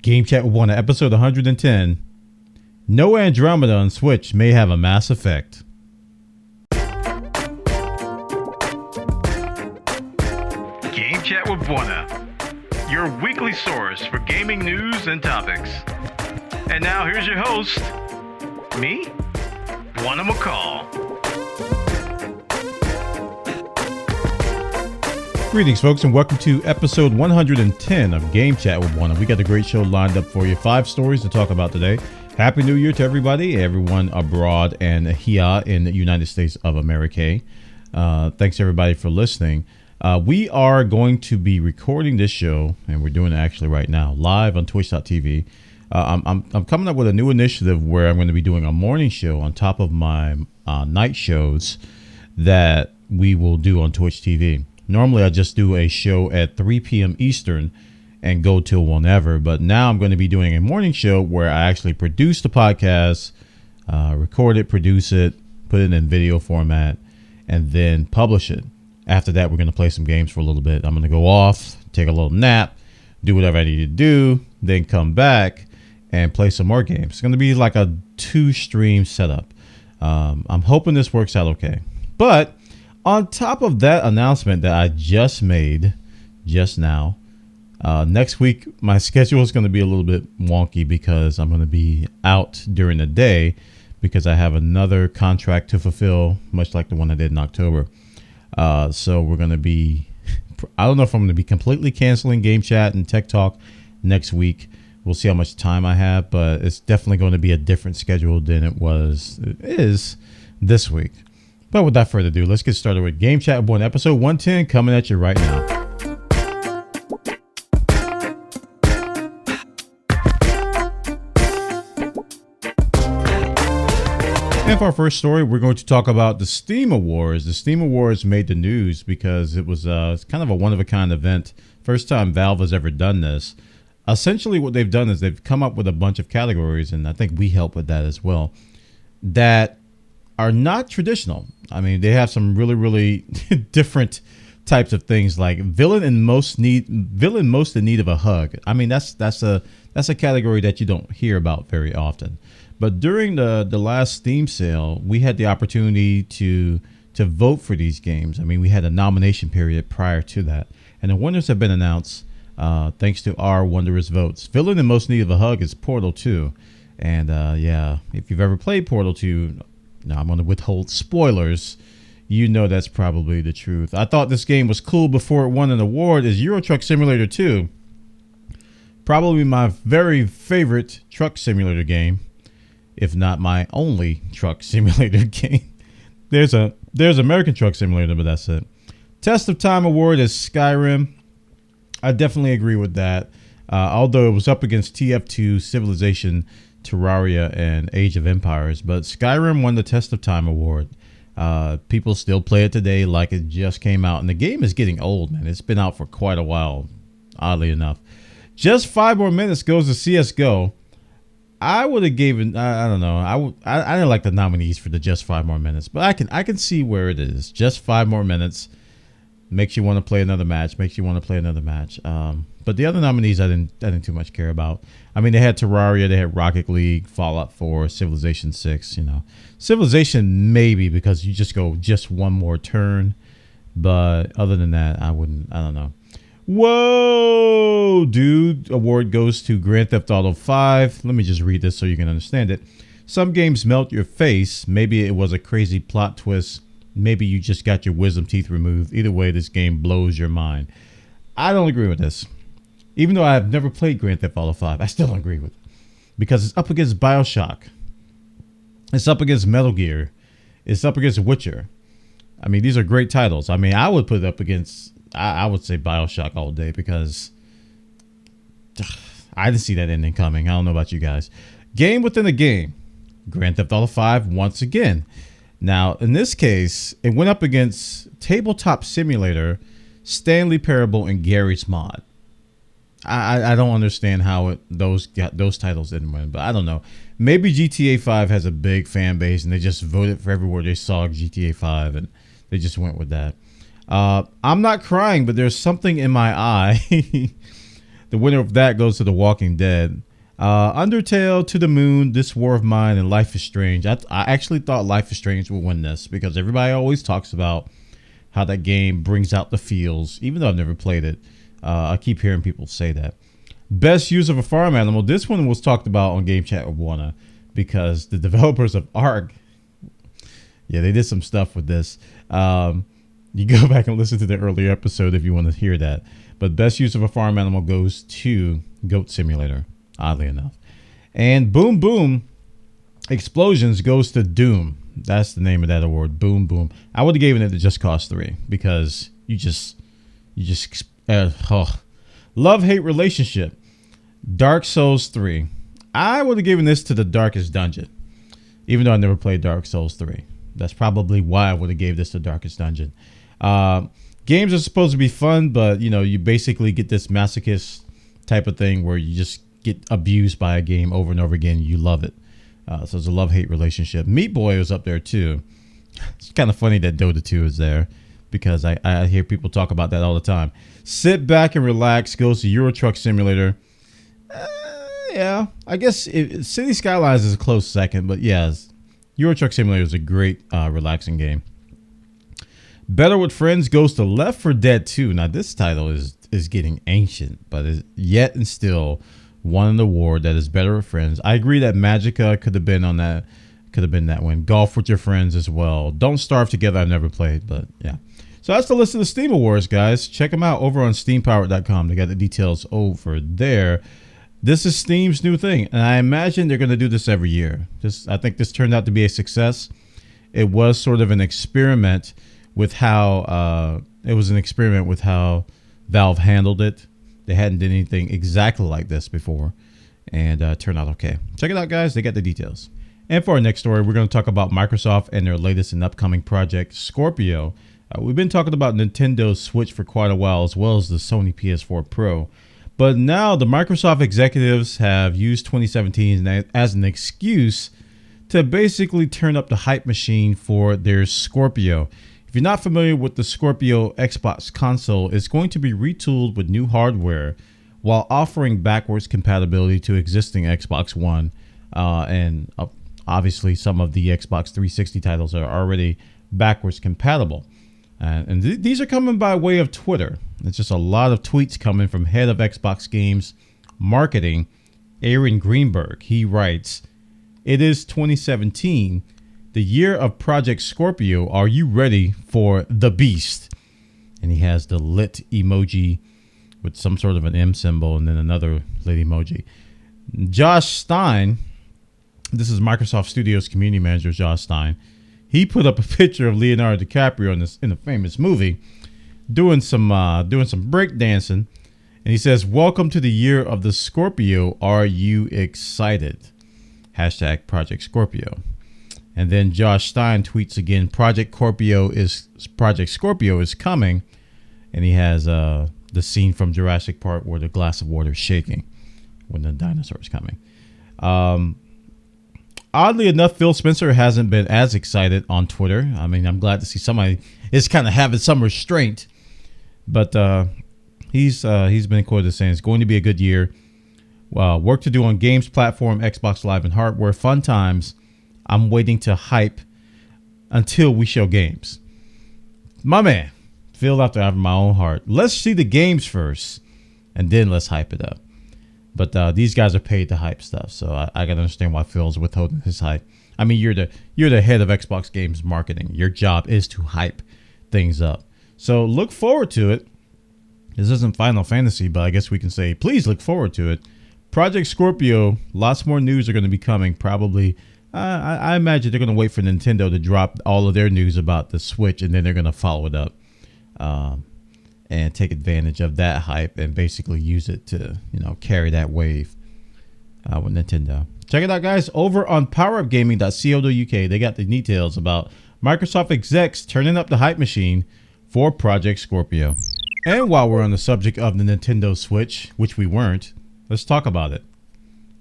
Game Chat with Bwana, episode 110. No Andromeda on Switch may have a mass effect. Game Chat with Bwana, your weekly source for gaming news and topics. And now here's your host, me, Bwana McCall. Greetings, folks, and welcome to episode 110 of Game Chat with Bwana. We got a great show lined up for you. 5 stories to talk about today. Happy New Year to everybody, everyone abroad and here in the United States of America. Thanks, everybody, for listening. We are going to be recording this show, and we're doing it actually right now, live on twitch.tv. I'm coming up with a new initiative where I'm going to be doing a morning show on top of my night shows that we will do on Twitch TV. Normally, I just do a show at 3 p.m. Eastern and go till whenever. But now I'm going to be doing a morning show where I actually produce the podcast, record it, produce it, put it in video format, and then publish it. After that, we're going to play some games for a little bit. I'm going to go off, take a little nap, do whatever I need to do, then come back and play some more games. It's going to be like a 2-stream setup. I'm hoping this works out okay. But on top of that announcement that I just made just now, next week my schedule is going to be a little bit wonky because I'm going to be out during the day because I have another contract to fulfill, much like the one I did in October. So we're going to be, I don't know if I'm going to be completely canceling Game Chat and Tech Talk next week. We'll see how much time I have, but it's definitely going to be a different schedule than it is this week. But without further ado, let's get started with Game Chat with Bwana, episode 110, coming at you right now. And for our first story, we're going to talk about the Steam Awards. The Steam Awards made the news because it was kind of a one-of-a-kind event. First time Valve has ever done this. Essentially, what they've done is they've come up with a bunch of categories, and I think we help with that as well, that are not traditional. I mean, they have some really, really different types of things, like villain most in need of a hug. I mean, that's a category that you don't hear about very often. But during the last Steam sale, we had the opportunity to vote for these games. I mean, we had a nomination period prior to that, and the winners have been announced thanks to our wondrous votes. Villain in most need of a hug is Portal 2, and yeah, if you've ever played Portal 2. Now, I'm going to withhold spoilers. You know that's probably the truth. I thought this game was cool before it won an award. Is Euro Truck Simulator 2. Probably my very favorite truck simulator game, if not my only truck simulator game. There's American Truck Simulator, but that's it. Test of Time Award is Skyrim. I definitely agree with that. Although it was up against TF2, Civilization, Terraria, and Age of Empires, but Skyrim won the Test of Time Award. People still play it today like it just came out, and the game is getting old, man. It's been out for quite a while, oddly enough. Just 5 more minutes goes to CSGO. I would have given, I don't know, I didn't like the nominees for the Just 5 More Minutes, but I can see where it is. Just 5 more minutes makes you want to play another match, But the other nominees I didn't too much care about. I mean, they had Terraria, they had Rocket League, Fallout 4, Civilization 6, Civilization maybe because you just go just one more turn. But other than that, I don't know. Whoa, dude. Award goes to Grand Theft Auto 5. Let me just read this so you can understand it. Some games melt your face. Maybe it was a crazy plot twist. Maybe you just got your wisdom teeth removed. Either way, this game blows your mind. I don't agree with this. Even though I've never played Grand Theft Auto 5, I still don't agree with it. Because it's up against BioShock. It's up against Metal Gear. It's up against Witcher. I mean, these are great titles. I mean, I would put it up against, I would say BioShock all day because I didn't see that ending coming. I don't know about you guys. Game within a game. Grand Theft Auto 5 once again. Now, in this case, it went up against Tabletop Simulator, Stanley Parable, and Garry's Mod. I don't understand how those titles didn't win, but I don't know. Maybe GTA 5 has a big fan base and they just voted for everywhere they saw GTA 5 and they just went with that. I'm not crying, but there's something in my eye The winner of that goes to The Walking Dead. Undertale, To the Moon, This War of Mine, and Life is Strange. I actually thought Life is Strange would win this because everybody always talks about how that game brings out the feels, even though I've never played it. I keep hearing people say that. Best use of a farm animal. This one was talked about on Game Chat with Bwana because the developers of Ark, yeah, they did some stuff with this. You go back and listen to the earlier episode if you want to hear that. But best use of a farm animal goes to Goat Simulator, oddly enough. And Boom Boom Explosions goes to Doom. That's the name of that award. Boom Boom. I would have given it to Just Cause 3 because love-hate relationship. Dark Souls 3. I would have given this to The Darkest Dungeon, even though I never played Dark Souls 3. That's probably why I would have gave this to Darkest Dungeon. Games are supposed to be fun, but you basically get this masochist type of thing where you just get abused by a game over and over again. You love it. So it's a love-hate relationship. Meat Boy was up there too. It's kind of funny that Dota 2 is there because I hear people talk about that all the time. Sit Back and Relax goes to Euro Truck Simulator. Yeah, I guess City Skylines is a close second, but yeah, Euro Truck Simulator is a great relaxing game. Better with Friends goes to Left 4 Dead 2. Now this title is getting ancient, but is yet and still won an award that is Better with Friends. I agree that Magica could have been on that. Could have been that one. Golf with Your Friends as well. Don't Starve Together I've never played, but yeah. So that's the list of the Steam Awards, guys. Check them out over on SteamPowered.com. They got the details over there. This is Steam's new thing, and I imagine they're going to do this every year. I think this turned out to be a success. It was sort of an experiment with how Valve handled it. They hadn't done anything exactly like this before, and turned out okay. Check it out, guys. They got the details. And for our next story, we're going to talk about Microsoft and their latest and upcoming project, Scorpio. We've been talking about Nintendo Switch for quite a while, as well as the Sony PS4 Pro. But now the Microsoft executives have used 2017 as an excuse to basically turn up the hype machine for their Scorpio. If you're not familiar with the Scorpio Xbox console, it's going to be retooled with new hardware while offering backwards compatibility to existing Xbox One. And obviously some of the Xbox 360 titles are already backwards compatible. And these are coming by way of Twitter. It's just a lot of tweets coming from head of Xbox Games Marketing, Aaron Greenberg. He writes, "It is 2017, the year of Project Scorpio. Are you ready for the beast?" And he has the lit emoji with some sort of an M symbol and then another lit emoji. Josh Stein, this is Microsoft Studios community manager Josh Stein. He put up a picture of Leonardo DiCaprio in the famous movie doing some break dancing, and he says, "Welcome to the year of the Scorpio. Are you excited?" Hashtag Project Scorpio. And then Josh Stein tweets again, Project Scorpio is coming, and he has the scene from Jurassic Park where the glass of water is shaking when the dinosaur is coming. Oddly enough, Phil Spencer hasn't been as excited on Twitter. I mean, I'm glad to see somebody is kind of having some restraint, but he's been quoted as saying it's going to be a good year. Work to do on games platform, Xbox Live, and hardware. Fun times. I'm waiting to hype until we show games. My man, Phil after having my own heart. Let's see the games first, and then let's hype it up. But these guys are paid to hype stuff, so I can understand why Phil's withholding his hype. I mean, you're the head of Xbox Games Marketing. Your job is to hype things up. So look forward to it. This isn't Final Fantasy, but I guess we can say please look forward to it. Project Scorpio, lots more news are going to be coming. Probably, I imagine they're going to wait for Nintendo to drop all of their news about the Switch, and then they're going to follow it up. And take advantage of that hype and basically use it to, carry that wave with Nintendo. Check it out, guys. Over on powerupgaming.co.uk, they got the details about Microsoft execs turning up the hype machine for Project Scorpio. And while we're on the subject of the Nintendo Switch, which we weren't, let's talk about it.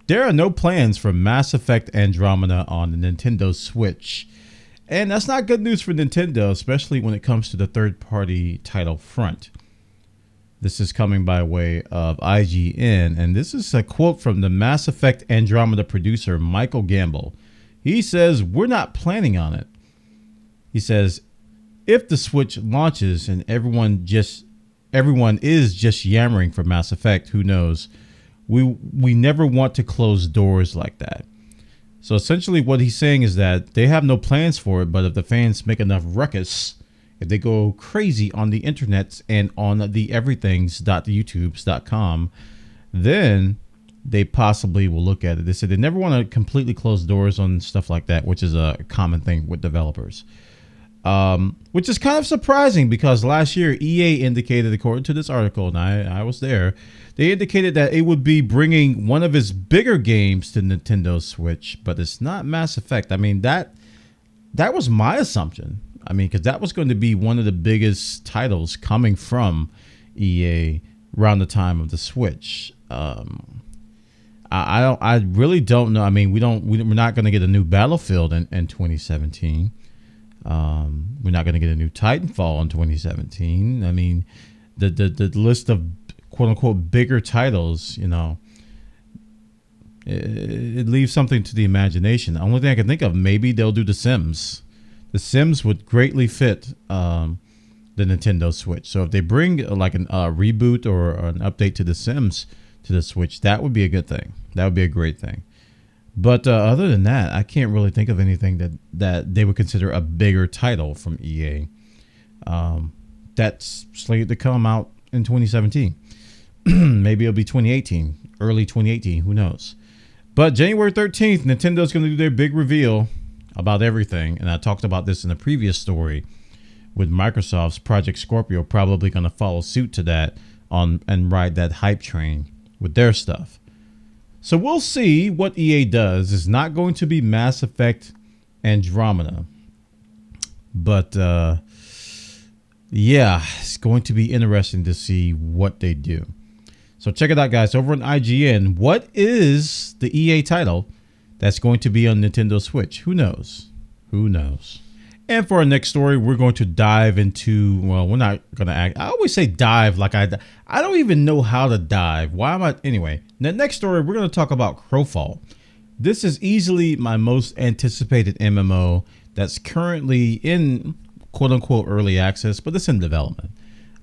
There are no plans for Mass Effect Andromeda on the Nintendo Switch. And that's not good news for Nintendo, especially when it comes to the third-party title front. This is coming by way of IGN, and this is a quote from the Mass Effect Andromeda producer, Michael Gamble. He says, "We're not planning on it." He says, "If the Switch launches and everyone is just yammering for Mass Effect, who knows? We never want to close doors like that." So essentially what he's saying is that they have no plans for it, but if the fans make enough ruckus, if they go crazy on the internets and on the everythings.youtubes.com, then they possibly will look at it. They said they never want to completely close doors on stuff like that, which is a common thing with developers. Which is kind of surprising because last year EA indicated, according to this article, and I was there, they indicated that it would be bringing one of its bigger games to Nintendo Switch, but it's not Mass Effect. I mean, that was my assumption. I mean, because that was going to be one of the biggest titles coming from EA around the time of the Switch. I really don't know. I mean, we're not going to get a new Battlefield in 2017. We're not going to get a new Titanfall in 2017. I mean, the list of quote unquote bigger titles, you know, it leaves something to the imagination. The only thing I can think of, maybe they'll do The Sims. The Sims would greatly fit the Nintendo Switch. So if they bring like a reboot or an update to The Sims to the Switch, that would be a good thing. That would be a great thing. But other than that, I can't really think of anything that they would consider a bigger title from EA that's slated to come out in 2017. Maybe it'll be 2018, early 2018. Who knows? But January 13th, Nintendo's going to do their big reveal about everything. And I talked about this in a previous story with Microsoft's Project Scorpio probably going to follow suit to that and ride that hype train with their stuff. So we'll see what EA does. It's not going to be Mass Effect Andromeda. But yeah, it's going to be interesting to see what they do. So check it out, guys, over on IGN. What is the EA title that's going to be on Nintendo Switch? Who knows? Who knows? And for our next story, we're going to dive into, well, we're not going to I always say dive like I don't even know how to dive. Why am I? Anyway, the next story, we're going to talk about Crowfall. This is easily my most anticipated MMO that's currently in quote unquote early access, but it's in development.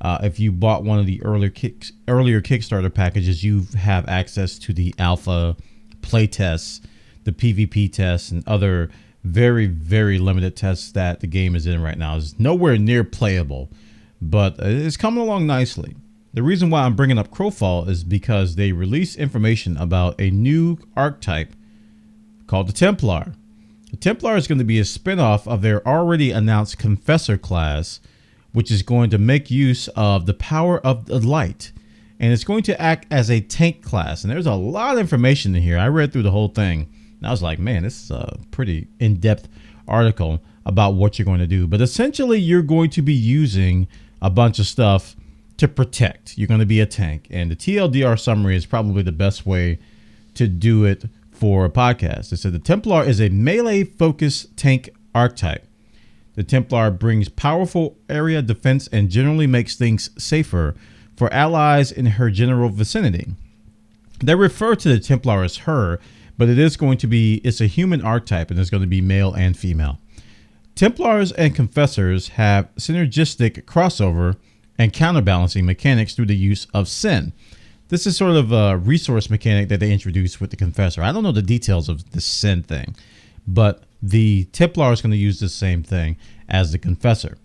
If you bought one of the earlier Kickstarter packages, you have access to the alpha play tests, the PvP tests, and other very, very limited tests that the game is in right now. It's nowhere near playable, but it's coming along nicely. The reason why I'm bringing up Crowfall is because they released information about a new archetype called the Templar. The Templar is going to be a spinoff of their already announced Confessor class, which is going to make use of the power of the light, and it's going to act as a tank class. And there's a lot of information in here. I read through the whole thing, and I was like, man, this is a pretty in-depth article about what you're going to do. But essentially, you're going to be using a bunch of stuff to protect. You're going to be a tank, and the TLDR summary is probably the best way to do it for a podcast. It said the Templar is a melee-focused tank archetype. The Templar brings powerful area defense and generally makes things safer for allies in her general vicinity. They refer to the Templar as her, but it's a human archetype, and it's going to be male and female. Templars and Confessors have synergistic crossover and counterbalancing mechanics through the use of Sin. This is sort of a resource mechanic that they introduced with the Confessor. I don't know the details of the Sin thing, but the Templar is going to use the same thing as the Confessor.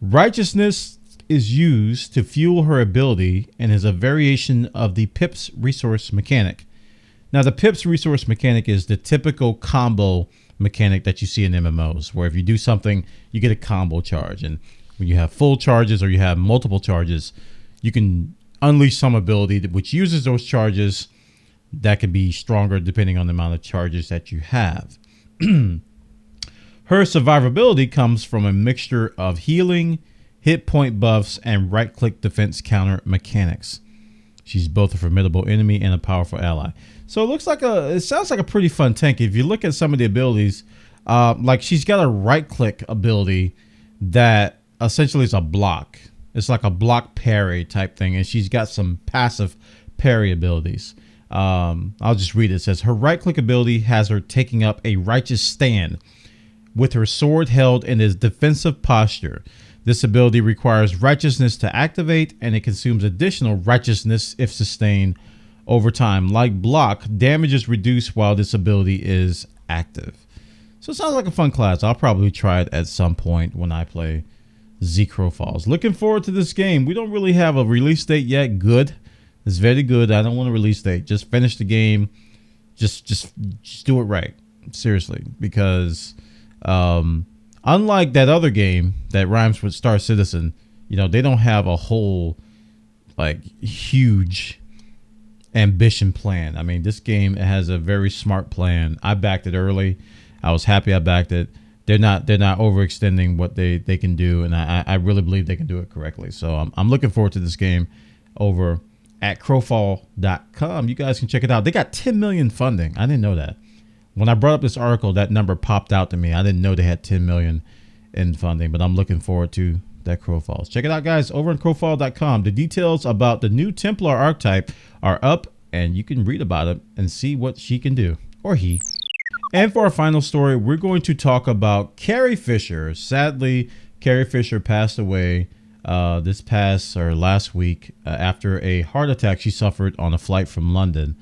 Righteousness is used to fuel her ability and is a variation of the Pip's resource mechanic. Now, the Pip's resource mechanic is the typical combo mechanic that you see in MMOs, where if you do something, you get a combo charge. And when you have full charges or you have multiple charges, you can unleash some ability which uses those charges that can be stronger depending on the amount of charges that you have. Her survivability comes from a mixture of healing, hit point buffs, and right-click defense counter mechanics. She's both a formidable enemy and a powerful ally. So it sounds like a pretty fun tank. If you look at some of the abilities, like she's got a right-click ability that essentially is a block. It's like a block parry type thing, and she's got some passive parry abilities. I'll just read it. It says her right-click ability has her taking up a righteous stand with her sword held in a defensive posture. This ability requires righteousness to activate, and it consumes additional righteousness if sustained over time. Like block, damage is reduced while this ability is active. So it sounds like a fun class. I'll probably try it at some point when I play Crowfall. Looking forward to this game. We don't really have a release date yet. Good. It's very good. I don't want a release date. Just finish the game. Just do it right. Seriously. Because unlike that other game that rhymes with Star Citizen, they don't have a whole huge ambition plan. I mean, this game has a very smart plan. I backed it early. I was happy I backed it. They're not overextending what they can do, and I really believe they can do it correctly. So I'm looking forward to this game over at Crowfall.com. You guys can check it out. They got 10 million funding. I didn't know that. When I brought up this article, that number popped out to me. I didn't know they had 10 million in funding, but I'm looking forward to that Crowfall. Check it out, guys, over on Crowfall.com. The details about the new Templar archetype are up, and you can read about it and see what she can do, or he. And for our final story, we're going to talk about Carrie Fisher. Sadly, Carrie Fisher passed away last week after a heart attack she suffered on a flight from London.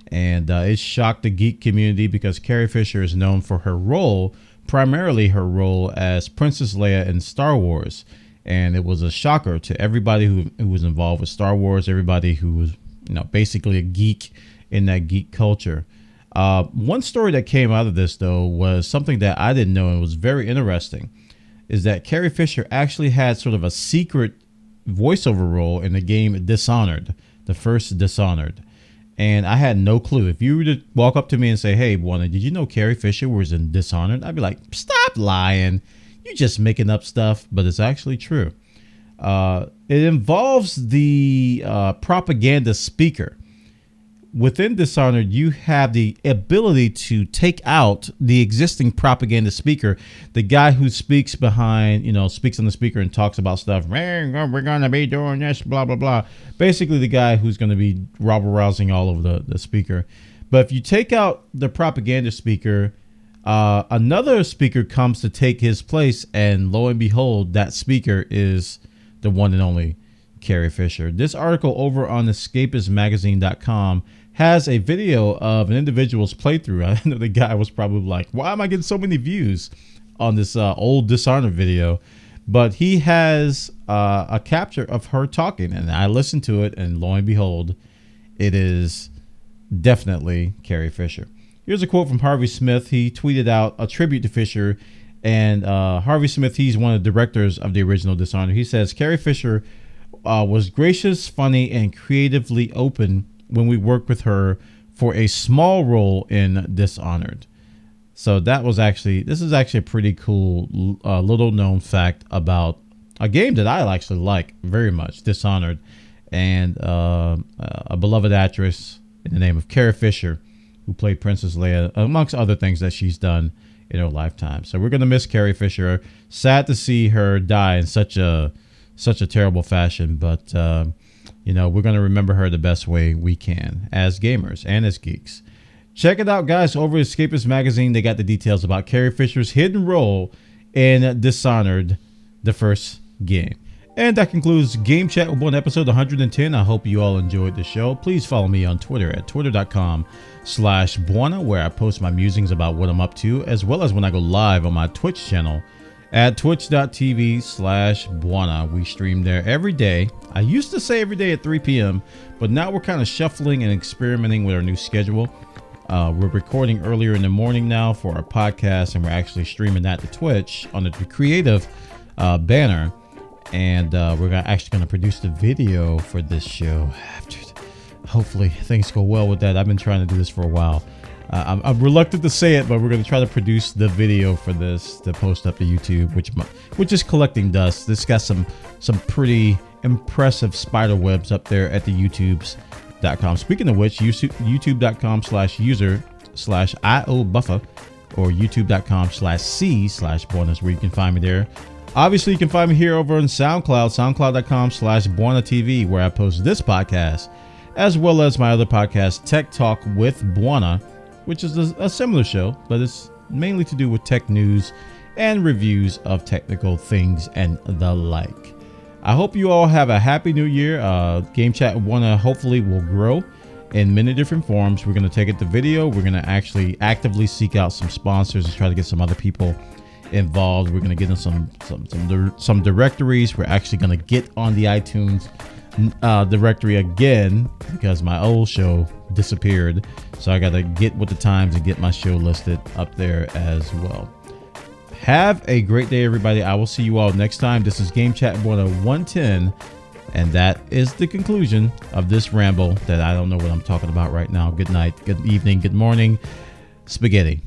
And it shocked the geek community because Carrie Fisher is known for her role, primarily her role as Princess Leia in Star Wars. And it was a shocker to everybody who was involved with Star Wars, everybody who was basically a geek in that geek culture. One story that came out of this, though, was something that I didn't know and was very interesting, is that Carrie Fisher actually had sort of a secret voiceover role in the game Dishonored, the first Dishonored. And I had no clue. If you were to walk up to me and say, hey, Bwana, did you know Carrie Fisher was in Dishonored? I'd be like, stop lying. You're just making up stuff, but it's actually true. It involves the propaganda speaker. Within Dishonored, you have the ability to take out the existing propaganda speaker, the guy who speaks speaks on the speaker and talks about stuff. We're going to be doing this, blah, blah, blah. Basically, the guy who's going to be rabble-rousing all over the speaker. But if you take out the propaganda speaker, another speaker comes to take his place, and lo and behold, that speaker is the one and only Carrie Fisher. This article over on escapismagazine.com has a video of an individual's playthrough. I know the guy was probably like, why am I getting so many views on this old Dishonored video? But he has a capture of her talking, and I listened to it, and lo and behold, it is definitely Carrie Fisher. Here's a quote from Harvey Smith. He tweeted out a tribute to Fisher, and Harvey Smith, he's one of the directors of the original Dishonored. He says, Carrie Fisher was gracious, funny, and creatively open when we worked with her for a small role in Dishonored. So this is actually a pretty cool little known fact about a game that I actually like very much, Dishonored, and a beloved actress in the name of Carrie Fisher, who played Princess Leia, amongst other things that she's done in her lifetime. So we're going to miss Carrie Fisher. Sad to see her die in such a terrible fashion, but we're going to remember her the best way we can as gamers and as geeks. Check it out, guys, over at Escapist Magazine. They got the details about Carrie Fisher's hidden role in Dishonored, the first game. And that concludes Game Chat with Bwana episode 110. I hope you all enjoyed the show. Please follow me on Twitter at twitter.com/Bwana, where I post my musings about what I'm up to, as well as when I go live on my Twitch channel at twitch.tv/Bwana. We stream there every day. I used to say every day at 3 p.m., but now we're kind of shuffling and experimenting with our new schedule. We're recording earlier in the morning now for our podcast, and we're actually streaming that to Twitch on the Creative banner. And we're actually going to produce the video for this show. Hopefully things go well with that. I've been trying to do this for a while. I'm reluctant to say it, but we're going to try to produce the video for this to post up to YouTube, which is collecting dust. This got some pretty impressive spider webs up there at the YouTubes.com. Speaking of which, YouTube.com/user/IOBuffer or YouTube.com/C/Bwana is where you can find me there. Obviously, you can find me here over on SoundCloud, soundcloud.com/BwanaTV, where I post this podcast, as well as my other podcast, Tech Talk with Bwana, which is a similar show, but it's mainly to do with tech news and reviews of technical things and the like. I hope you all have a happy new year. Game Chat with Bwana hopefully will grow in many different forms. We're going to take it to video. We're going to actually actively seek out some sponsors and try to get some other people involved. We're going to get in some directories. We're actually going to get on the iTunes directory again because my old show disappeared. So I got to get with the times and get my show listed up there as well. Have a great day, everybody. I will see you all next time. This is Game Chat Bwana 110. And that is the conclusion of this ramble that I don't know what I'm talking about right now. Good night, good evening, good morning. Spaghetti.